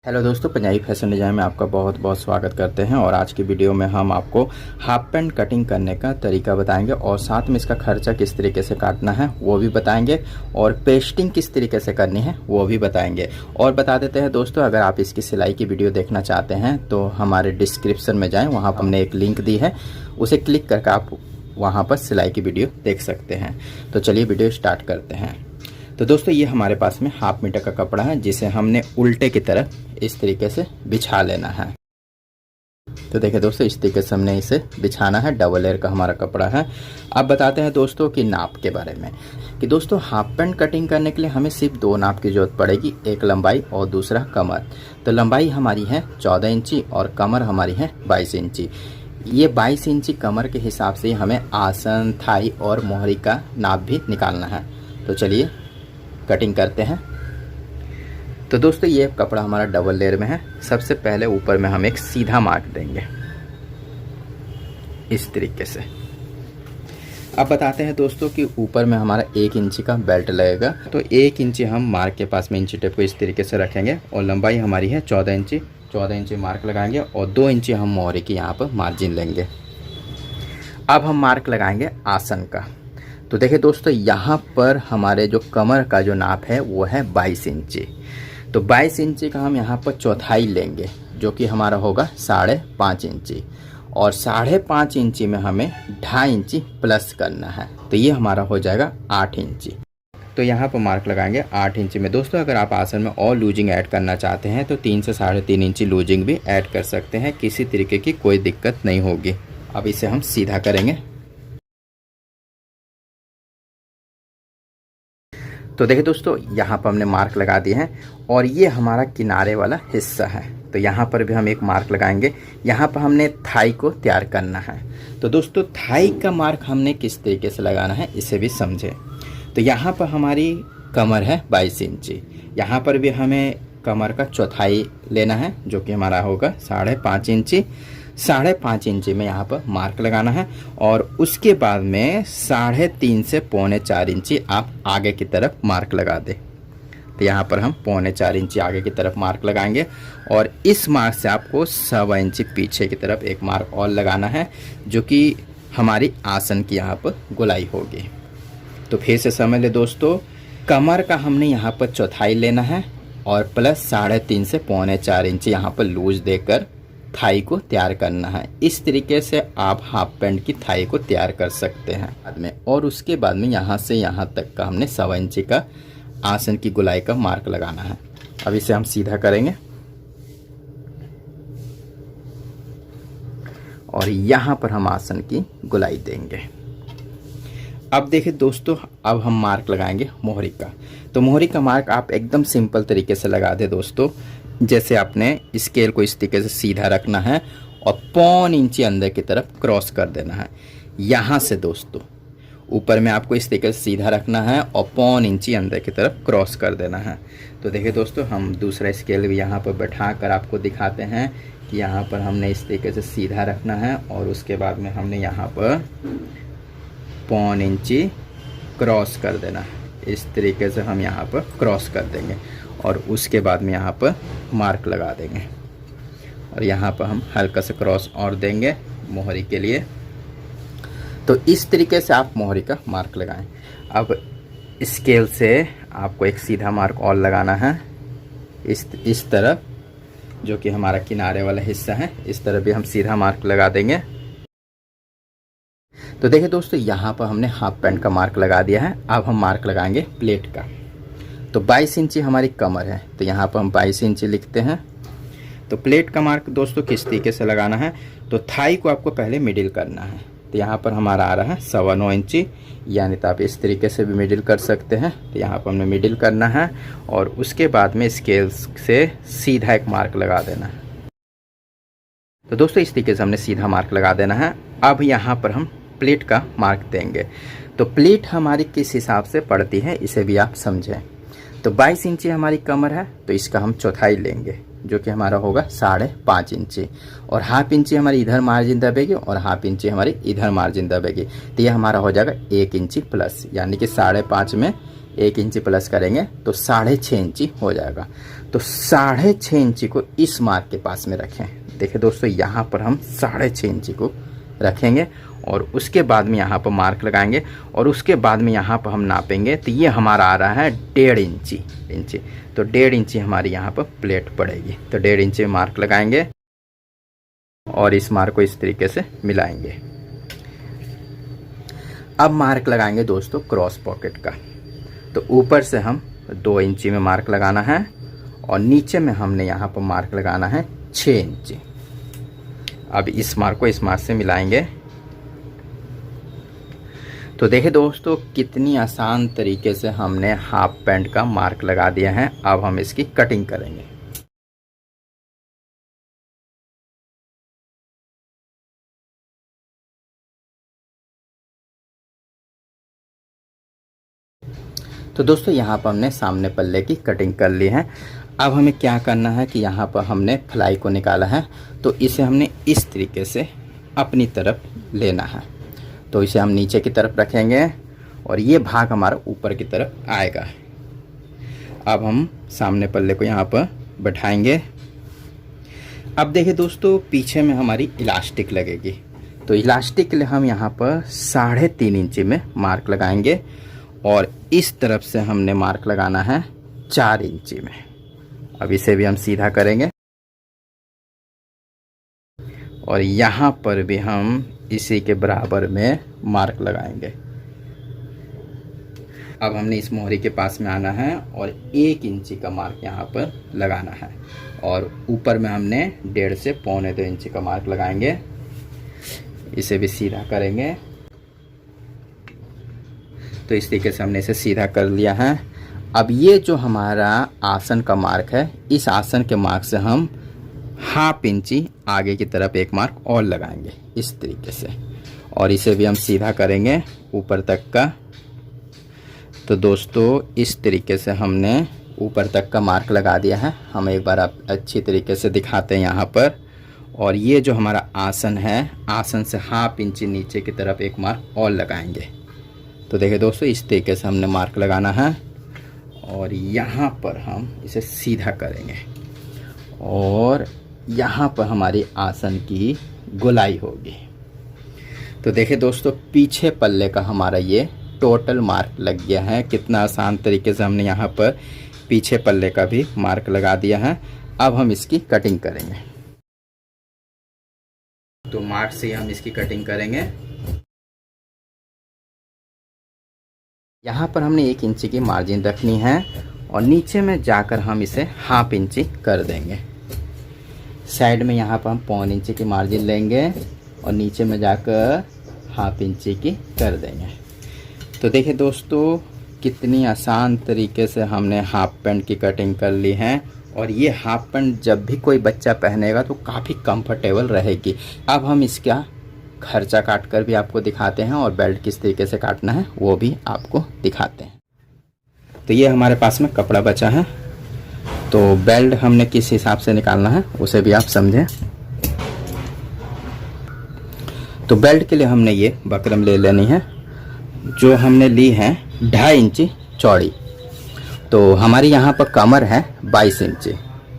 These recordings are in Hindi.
हेलो दोस्तों, पंजाबी फैशन डिज़ाइन में आपका बहुत बहुत स्वागत करते हैं। और आज की वीडियो में हम आपको हाफ पैंट कटिंग करने का तरीका बताएंगे और साथ में इसका खर्चा किस तरीके से काटना है वो भी बताएंगे और पेस्टिंग किस तरीके से करनी है वो भी बताएंगे। और बता देते हैं दोस्तों, अगर आप इसकी सिलाई की वीडियो देखना चाहते हैं तो हमारे डिस्क्रिप्शन में जाएँ, वहाँ पर हमने एक लिंक दी है, उसे क्लिक करके आप वहाँ पर सिलाई की वीडियो देख सकते हैं। तो चलिए वीडियो स्टार्ट करते हैं। तो दोस्तों, ये हमारे पास में हाफ मीटर का कपड़ा है जिसे हमने उल्टे की तरफ इस तरीके से बिछा लेना है। तो देखिए दोस्तों, इस तरीके से हमने इसे बिछाना है। डबल लेयर का हमारा कपड़ा है। अब बताते हैं दोस्तों कि नाप के बारे में कि दोस्तों हाफ पैंट कटिंग करने के लिए हमें सिर्फ दो नाप की जरूरत पड़ेगी, एक लंबाई और दूसरा कमर। तो लंबाई हमारी है 14 इंची और कमर हमारी है 22 इंची। ये 22 इंची कमर के हिसाब से हमें आसन, थाई और मोहरी का नाप भी निकालना है। तो चलिए कटिंग करते हैं। तो दोस्तों, ये कपड़ा हमारा डबल लेयर में है। सबसे पहले ऊपर में हम एक सीधा मार्क देंगे इस तरीके से। अब बताते हैं दोस्तों कि ऊपर में हमारा 1 इंची का बेल्ट लगेगा। तो 1 इंची हम मार्क के पास में इंची टेप को इस तरीके से रखेंगे और लंबाई हमारी है 14 इंची। 14 इंची मार्क लगाएंगे और 2 इंची हम मोहरी की यहाँ पर मार्जिन लेंगे। अब हम मार्क लगाएंगे आसन का। तो देखिए दोस्तों, यहाँ पर हमारे जो कमर का जो नाप है वो है 22 इंची। तो 22 इंची का हम यहाँ पर चौथाई लेंगे जो कि हमारा होगा 5.5 इंची। और 5.5 इंची में हमें 2.5 इंची प्लस करना है। तो ये हमारा हो जाएगा 8 इंची। तो यहाँ पर मार्क लगाएंगे 8 इंची में। दोस्तों, अगर आप आसन में और लूजिंग ऐड करना चाहते हैं तो 3 से 3.5 इंची लूजिंग भी ऐड कर सकते हैं। किसी तरीके की कोई दिक्कत नहीं होगी। अब इसे हम सीधा करेंगे। तो देखिए दोस्तों, यहाँ पर हमने मार्क लगा दिए हैं और ये हमारा किनारे वाला हिस्सा है। तो यहाँ पर भी हम एक मार्क लगाएंगे। यहाँ पर हमने थाई को तैयार करना है। तो दोस्तों, थाई का मार्क हमने किस तरीके से लगाना है इसे भी समझें। तो यहाँ पर हमारी कमर है 22 इंची। यहाँ पर भी हमें कमर का चौथाई लेना है जो कि हमारा होगा 5.5 इंची। 5.5 इंची में यहाँ पर मार्क लगाना है और उसके बाद में 3.5 से 3.25 इंची आप आगे की तरफ मार्क लगा दें। तो यहाँ पर हम 3.25 इंची आगे की तरफ मार्क लगाएंगे और इस मार्क से आपको 1.25 इंची पीछे की तरफ एक मार्क और लगाना है जो कि हमारी आसन की यहाँ पर गोलाई होगी। तो फिर से समझ ले दोस्तों, कमर का हमने यहाँ पर चौथाई लेना है और प्लस 3.5 से 3.25 इंची यहाँ पर लूज देकर थाई को तैयार करना है। इस तरीके से आप हाफ पैंट की थाई को तैयार कर सकते हैं बाद में। और उसके बाद में यहाँ से यहाँ तक का हमने 1.25 इंची का आसन की गोलाई का मार्क लगाना है। अब इसे हम सीधा करेंगे और यहाँ पर हम आसन की गोलाई देंगे। अब देखिए दोस्तों, अब हम मार्क लगाएंगे मोहरी का। तो मोहरी का मार्क आप एकदम सिंपल तरीके से लगा दे दोस्तों। जैसे आपने स्केल को इस तरीके से सीधा रखना है और 0.25 इंची अंदर की तरफ क्रॉस कर देना है। यहाँ से दोस्तों ऊपर में आपको इस तरीके से सीधा रखना है और 0.25 इंची अंदर की तरफ क्रॉस कर देना है। तो देखिए दोस्तों, हम दूसरा स्केल भी यहाँ पर बैठा कर आपको दिखाते हैं कि यहाँ पर हमने इस तरीके से सीधा रखना है और उसके बाद में हमने यहाँ पर 0.25 इंची क्रॉस कर देना है। इस तरीके से हम यहाँ पर क्रॉस कर देंगे और उसके बाद में यहाँ पर मार्क लगा देंगे और यहाँ पर हम हल्का सा क्रॉस और देंगे मोहरी के लिए। तो इस तरीके से आप मोहरी का मार्क लगाएं। अब स्केल से आपको एक सीधा मार्क और लगाना है इस तरफ जो कि हमारा किनारे वाला हिस्सा है। इस तरफ भी हम सीधा मार्क लगा देंगे। तो देखिए दोस्तों, यहाँ पर हमने हाफ पैंट का मार्क लगा दिया है। अब हम मार्क लगाएंगे प्लेट का। तो 22 इंची हमारी कमर है, तो यहाँ पर हम 22 इंची लिखते हैं। तो प्लेट का मार्क दोस्तों किस तरीके से लगाना है, तो थाई को आपको पहले मिडिल करना है। तो यहाँ पर हमारा आ रहा है 9.25 इंची, यानी तो आप इस तरीके से भी मिडिल कर सकते हैं। तो यहाँ पर हमने मिडिल करना है और उसके बाद में स्केल से सीधा एक मार्क लगा देना है। तो दोस्तों, इस तरीके से हमने सीधा मार्क लगा देना है। अब यहाँ पर हम प्लेट का मार्क देंगे। तो प्लेट हमारी किस हिसाब से पड़ती है इसे भी आप समझें। तो 22 इंची हमारी कमर है, तो इसका हम चौथाई लेंगे जो कि हमारा होगा 5.5 इंची और 1/2 इंची हमारी इधर मार्जिन दबेगी और 1/2 इंची हमारी इधर मार्जिन दबेगी। तो ये हमारा हो जाएगा 1 इंची प्लस, यानी कि 5.5 में 1 इंची प्लस करेंगे तो 6.5 इंची हो जाएगा। तो 6.5 इंची को इस मार्क के पास में रखें। देखिए दोस्तों, यहाँ पर हम 6.5 इंची को रखेंगे और उसके बाद में यहाँ पर मार्क लगाएंगे और उसके बाद में यहाँ पर हम नापेंगे। तो ये हमारा आ रहा है 1.5 इंची। तो 1.5 इंची हमारी यहाँ पर प्लेट पड़ेगी। तो 1.5 इंची में मार्क लगाएंगे और इस मार्क को इस तरीके से मिलाएंगे। अब मार्क लगाएंगे दोस्तों क्रॉस पॉकेट का। तो ऊपर से हम 2 इंची में मार्क लगाना है और नीचे में हमने यहाँ पर मार्क लगाना है 6 इंची। अब इस मार्क को इस मार्क से मिलाएंगे। तो देखिए दोस्तों, कितनी आसान तरीके से हमने हाफ पैंट का मार्क लगा दिया है। अब हम इसकी कटिंग करेंगे। तो दोस्तों, यहाँ पर हमने सामने पल्ले की कटिंग कर ली है। अब हमें क्या करना है कि यहाँ पर हमने फ्लाई को निकाला है, तो इसे हमने इस तरीके से अपनी तरफ लेना है। तो इसे हम नीचे की तरफ रखेंगे और ये भाग हमारा ऊपर की तरफ आएगा। अब हम सामने पल्ले को यहाँ पर बैठाएंगे। अब देखिए दोस्तों, पीछे में हमारी इलास्टिक लगेगी। तो इलास्टिक के लिए हम यहाँ पर 3.5 इंची में मार्क लगाएंगे और इस तरफ से हमने मार्क लगाना है 4 इंची में। अब इसे भी हम सीधा करेंगे और यहाँ पर भी हम इसी के बराबर में मार्क लगाएंगे। अब हमने इस मोहरी के पास में आना है और 1 इंची का मार्क यहाँ पर लगाना है और ऊपर में हमने 1.5 से 1.25 इंची का मार्क लगाएंगे। इसे भी सीधा करेंगे। तो इस तरीके से हमने इसे सीधा कर लिया है। अब ये जो हमारा आसन का मार्क है, इस आसन के मार्क से हम 1/2 इंची आगे की तरफ एक मार्क और लगाएंगे इस तरीके से और इसे भी हम सीधा करेंगे ऊपर तक का। तो दोस्तों, इस तरीके से हमने ऊपर तक का मार्क लगा दिया है। हम एक बार आप अच्छी तरीके से दिखाते हैं यहाँ पर। और ये जो हमारा आसन है, आसन से 1/2 इंची नीचे की तरफ एक मार्क और लगाएंगे। तो देखिए दोस्तों, इस तरीके से हमने मार्क लगाना है और यहाँ पर हम इसे सीधा करेंगे और यहाँ पर हमारी आसन की गोलाई होगी। तो देखिए दोस्तों, पीछे पल्ले का हमारा ये टोटल मार्क लग गया है। कितना आसान तरीके से हमने यहाँ पर पीछे पल्ले का भी मार्क लगा दिया है। अब हम इसकी कटिंग करेंगे। तो मार्क से हम इसकी कटिंग करेंगे। यहाँ पर हमने 1 इंची की मार्जिन रखनी है और नीचे में जाकर हम इसे 1/2 इंची कर देंगे। साइड में यहाँ पर हम 1.25 इंची की मार्जिन लेंगे और नीचे में जाकर 1/2 इंची की कर देंगे। तो देखिए दोस्तों, कितनी आसान तरीके से हमने हाफ पैंट की कटिंग कर ली है और ये हाफ पैंट जब भी कोई बच्चा पहनेगा तो काफ़ी कंफर्टेबल रहेगी। अब हम इसका खर्चा काट कर भी आपको दिखाते हैं और बेल्ट किस तरीके से काटना है वो भी आपको दिखाते हैं। तो ये हमारे पास में कपड़ा बचा है, तो बेल्ट हमने किस हिसाब से निकालना है उसे भी आप समझें। तो बेल्ट के लिए हमने ये बकरम ले लेनी है, जो हमने ली है 2.5 इंची चौड़ी। तो हमारी यहाँ पर कमर है 22 इंची।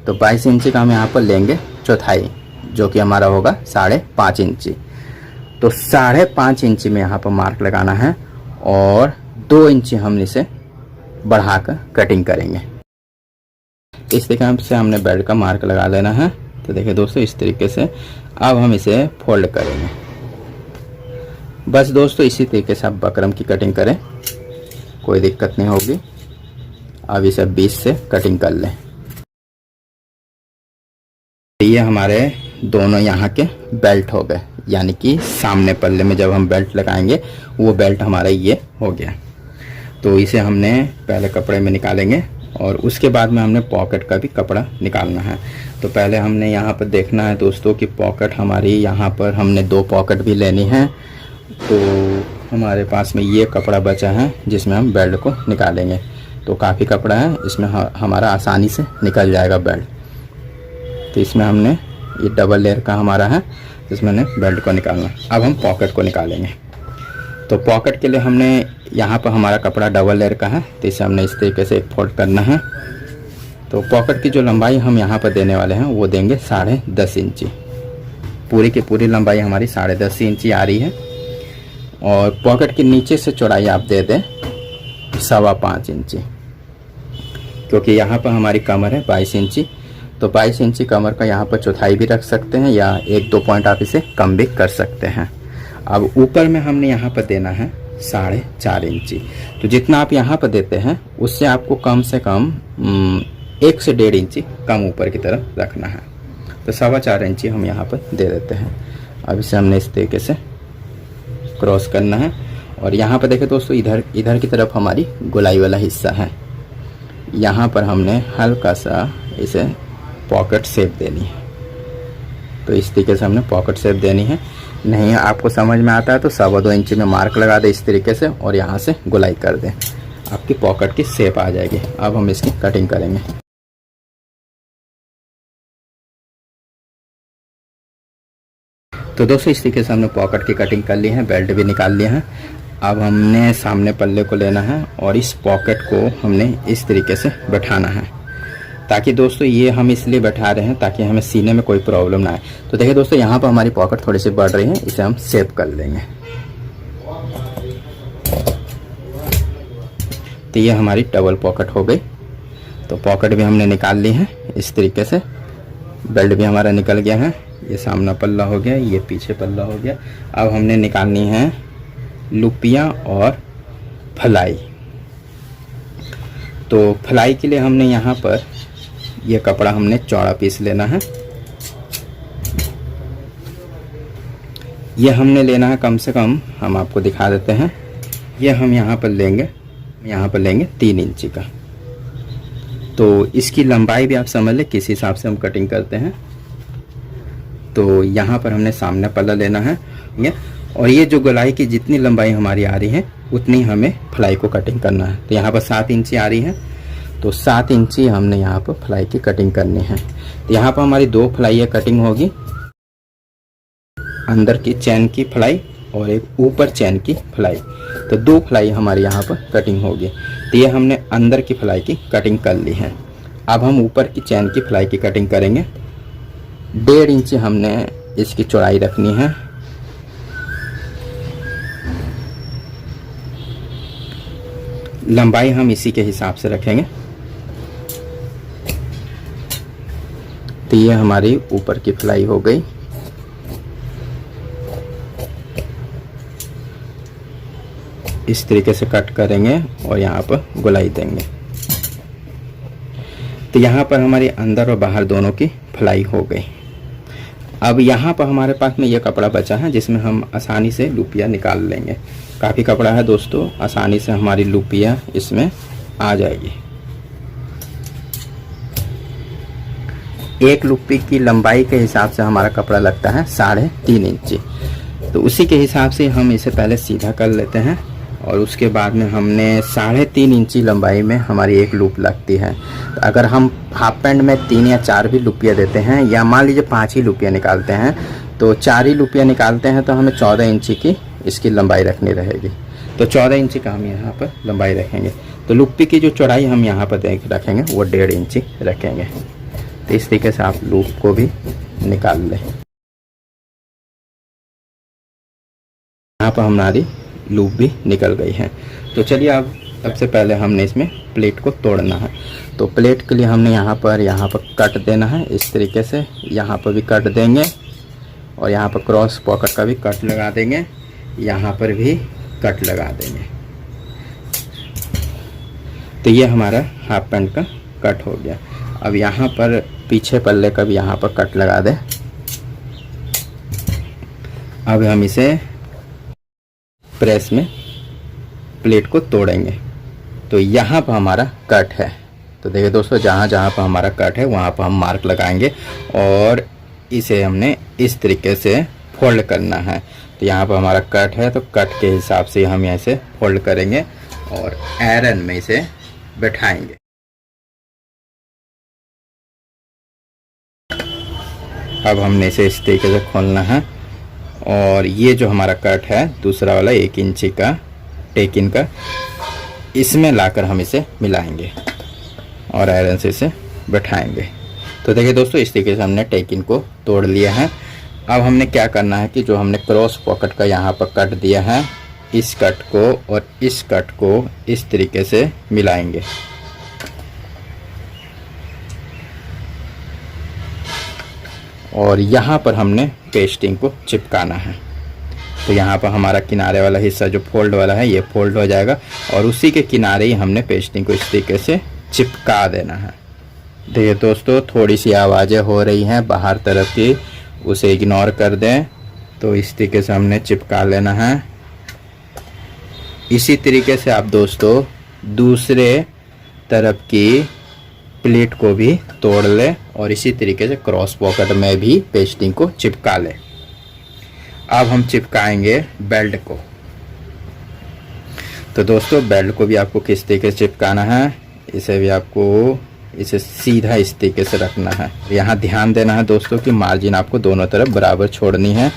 तो 22 इंची का हम यहाँ पर लेंगे चौथाई, जो कि हमारा होगा 5.5 इंची। तो 5.5 इंची में यहाँ पर मार्क लगाना है और 2 इंची हम इसे बढ़ाकर कटिंग करेंगे। इस तरीके से हमने बेल्ट का मार्क लगा लेना है। तो देखिए दोस्तों, इस तरीके से अब हम इसे फोल्ड करेंगे। बस दोस्तों, इसी तरीके से आप बकरम की कटिंग करें, कोई दिक्कत नहीं होगी। अब इसे 20 से कटिंग कर लें। ये हमारे दोनों यहाँ के बेल्ट हो गए, यानी कि सामने पल्ले में जब हम बेल्ट लगाएंगे वो बेल्ट हमारा ये हो गया। तो इसे हमने पहले कपड़े में निकालेंगे और उसके बाद में हमने पॉकेट का भी कपड़ा निकालना है। तो पहले हमने यहाँ पर देखना है दोस्तों कि पॉकेट हमारी, यहाँ पर हमने 2 पॉकेट भी लेनी है। तो हमारे पास में ये कपड़ा बचा है जिसमें हम बेल्ट को निकालेंगे। तो काफ़ी कपड़ा है, इसमें हमारा आसानी से निकल जाएगा बेल्ट। तो इसमें हमने ये डबल लेयर का हमारा है जिसमें हमने बेल्ट को निकालना। अब हम पॉकेट को निकालेंगे। तो पॉकेट के लिए हमने यहाँ पर हमारा कपड़ा डबल लेयर का है, तो इसे हमने इस तरीके से एक फोल्ड करना है। तो पॉकेट की जो लंबाई हम यहाँ पर देने वाले हैं वो देंगे 10.5 इंची। पूरी की पूरी लंबाई हमारी 10.5 इंची आ रही है। और पॉकेट के नीचे से चौड़ाई आप दे दें 5.25 इंची, क्योंकि यहाँ पर हमारी कमर है 22 इंची। तो 22 इंची कमर का यहाँ पर चौथाई भी रख सकते हैं या 1-2 पॉइंट आप इसे कम भी कर सकते हैं। अब ऊपर में हमने यहाँ पर देना है 4.5 इंची। तो जितना आप यहाँ पर देते हैं उससे आपको कम से कम 1 से 1.5 इंची कम ऊपर की तरफ रखना है। तो 4.25 इंची हम यहाँ पर दे देते हैं। अब इसे हमने इस तरीके से क्रॉस करना है। और यहाँ पर देखें दोस्तों, इधर की तरफ हमारी गोलाई वाला हिस्सा है, यहाँ पर हमने हल्का सा इसे पॉकेट शेप देनी है। तो इस तरीके से हमने पॉकेट शेप देनी है। नहीं आपको समझ में आता है तो 2.25 इंची में मार्क लगा दे इस तरीके से और यहाँ से गोलाई कर दें, आपकी पॉकेट की शेप आ जाएगी। अब हम इसकी कटिंग करेंगे। तो दोस्तों इस तरीके से हमने पॉकेट की कटिंग कर ली है, बेल्ट भी निकाल लिया है। अब हमने सामने पल्ले को लेना है और इस पॉकेट को हमने इस तरीके से बैठाना है, ताकि दोस्तों ये हम इसलिए बैठा रहे हैं ताकि हमें सीने में कोई प्रॉब्लम ना आए। तो देखिए दोस्तों, यहाँ पर हमारी पॉकेट थोड़ी सी बढ़ रही है, इसे हम शेप कर लेंगे। तो ये हमारी डबल पॉकेट हो गई। तो पॉकेट भी हमने निकाल ली है इस तरीके से। बेल्ट भी हमारा निकल गया है। ये सामना पल्ला हो गया, ये पीछे पल्ला हो गया। अब हमने निकालनी है लुपियाँ और फलाई। तो फलाई के लिए हमने यहाँ पर ये कपड़ा हमने चौड़ा पीस लेना है। ये हमने लेना है कम से कम, हम आपको दिखा देते हैं, ये हम यहाँ पर लेंगे 3 इंची का। तो इसकी लंबाई भी आप समझ लें किस हिसाब से हम कटिंग करते हैं। तो यहाँ पर हमने सामने पल्ला लेना है और ये जो गोलाई की जितनी लंबाई हमारी आ रही है उतनी हमें फ्लाई को कटिंग करना है। तो यहाँ पर 7 इंची आ रही है, तो 7 इंची हमने यहाँ पर फ्लाई की कटिंग करनी है। तो यहाँ पर हमारी 2 फ्लाई कटिंग होगी, अंदर की चैन की फ्लाई और एक ऊपर चैन की फ्लाई। तो 2 फ्लाई हमारी यहाँ पर कटिंग होगी। तो ये हमने अंदर की फ्लाई की कटिंग कर ली है। अब हम ऊपर की चैन की फ्लाई की कटिंग करेंगे। 1.5 इंची हमने इसकी चौड़ाई रखनी है। लंबाई हम इसी के हिसाब से रखेंगे। तो ये हमारी ऊपर की फ्लाई हो गई। इस तरीके से कट करेंगे और यहाँ पर गोलाई देंगे। तो यहाँ पर हमारी अंदर और बाहर दोनों की फ्लाई हो गई। अब यहाँ पर हमारे पास में ये कपड़ा बचा है जिसमें हम आसानी से लुपिया निकाल लेंगे। काफ़ी कपड़ा है दोस्तों, आसानी से हमारी लुपिया इसमें आ जाएगी। एक लुपी की लंबाई के हिसाब से हमारा कपड़ा लगता है 3.5 इंची। तो उसी के हिसाब से हम इसे पहले सीधा कर लेते हैं और उसके बाद में हमने 3.5 इंची लंबाई में हमारी एक लूप लगती है। तो अगर हम हाफ पैंट में 3 या 4 भी लुपिया देते हैं या मान लीजिए 5 ही लुपिया निकालते हैं, तो 4 ही लुपिया निकालते हैं तो हमें 14 इंची की इसकी लंबाई रखनी रहेगी। तो 14 इंची का हम यहाँ पर लंबाई रखेंगे। तो लुपी की जो चौड़ाई हम यहाँ पर रखेंगे वो 1.5 इंची रखेंगे। तो इस तरीके से आप लूप को भी निकाल लें। यहाँ पर हमारी लूप भी निकल गई है। तो चलिए अब सबसे पहले हमने इसमें प्लेट को तोड़ना है। तो प्लेट के लिए हमने यहाँ पर कट देना है इस तरीके से। यहाँ पर भी कट देंगे और यहाँ पर क्रॉस पॉकेट का भी कट लगा देंगे, यहाँ पर भी कट लगा देंगे। तो ये हमारा हाफ पैंट का कट हो गया। अब यहाँ पर पीछे पल्ले का भी यहाँ पर कट लगा दें। अब हम इसे प्रेस में प्लेट को तोड़ेंगे। तो यहाँ पर हमारा कट है। तो देखिए दोस्तों, जहाँ जहाँ पर हमारा कट है वहाँ पर हम मार्क लगाएंगे और इसे हमने इस तरीके से फोल्ड करना है। तो यहाँ पर हमारा कट है, तो कट के हिसाब से हम ऐसे फोल्ड करेंगे और आयरन में इसे बैठाएंगे। अब हमने इसे इस तरीके से खोलना है और ये जो हमारा कट है दूसरा वाला 1 इंची का टेकिन का, इसमें लाकर हम इसे मिलाएंगे और आयरन से इसे बैठाएंगे। तो देखिए दोस्तों, इस तरीके से हमने टेकिन को तोड़ लिया है। अब हमने क्या करना है कि जो हमने क्रॉस पॉकेट का यहाँ पर कट दिया है, इस कट को और इस कट को इस तरीके से मिलाएंगे। और यहाँ पर हमने पेस्टिंग को चिपकाना है। तो यहाँ पर हमारा किनारे वाला हिस्सा जो फोल्ड वाला है ये फोल्ड हो जाएगा और उसी के किनारे ही हमने पेस्टिंग को इस तरीके से चिपका देना है। देखिए दोस्तों, थोड़ी सी आवाज़ें हो रही हैं बाहर तरफ की, उसे इग्नोर कर दें। तो इस तरीके से हमने चिपका लेना है। इसी तरीके से आप दोस्तों दूसरे तरफ की प्लेट को भी तोड़ लें और इसी तरीके से क्रॉस पॉकेट में भी पेस्टिंग को चिपका लें। अब हम चिपकाएंगे बेल्ट को। तो दोस्तों बेल्ट को भी आपको किस तरीके से चिपकाना है, इसे भी आपको इसे सीधा इस तरीके से रखना है। यहाँ ध्यान देना है दोस्तों कि मार्जिन आपको दोनों तरफ बराबर छोड़नी है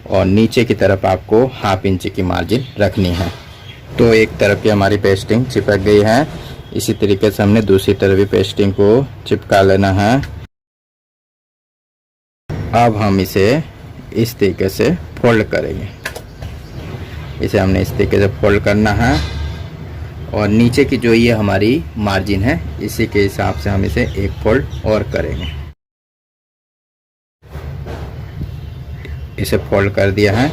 और नीचे की तरफ आपको 1/2 इंच की मार्जिन रखनी है। तो एक तरफ की हमारी पेस्टिंग चिपक गई है, इसी तरीके से हमने दूसरी तरफ भी पेस्टिंग को चिपका लेना है। अब हम इसे इस तरीके से फोल्ड करेंगे। इसे हमने इस तरीके से फोल्ड करना है और नीचे की जो ये हमारी मार्जिन है इसी के हिसाब से हम इसे एक फोल्ड और करेंगे। इसे फोल्ड कर दिया है,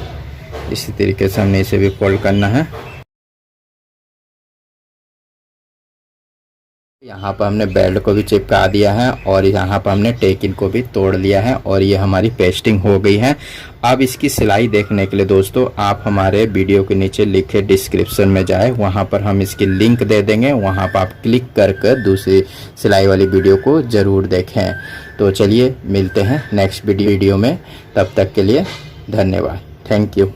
इसी तरीके से हमने इसे भी फोल्ड करना है। यहाँ पर हमने बेल्ट को भी चिपका दिया है और यहाँ पर हमने टेकिन को भी तोड़ लिया है और ये हमारी पेस्टिंग हो गई है। अब इसकी सिलाई देखने के लिए दोस्तों आप हमारे वीडियो के नीचे लिखे डिस्क्रिप्शन में जाए, वहाँ पर हम इसकी लिंक दे देंगे, वहाँ पर आप क्लिक कर दूसरी सिलाई वाली वीडियो को ज़रूर देखें। तो चलिए मिलते हैं नेक्स्ट वीडियो में, तब तक के लिए धन्यवाद, थैंक यू।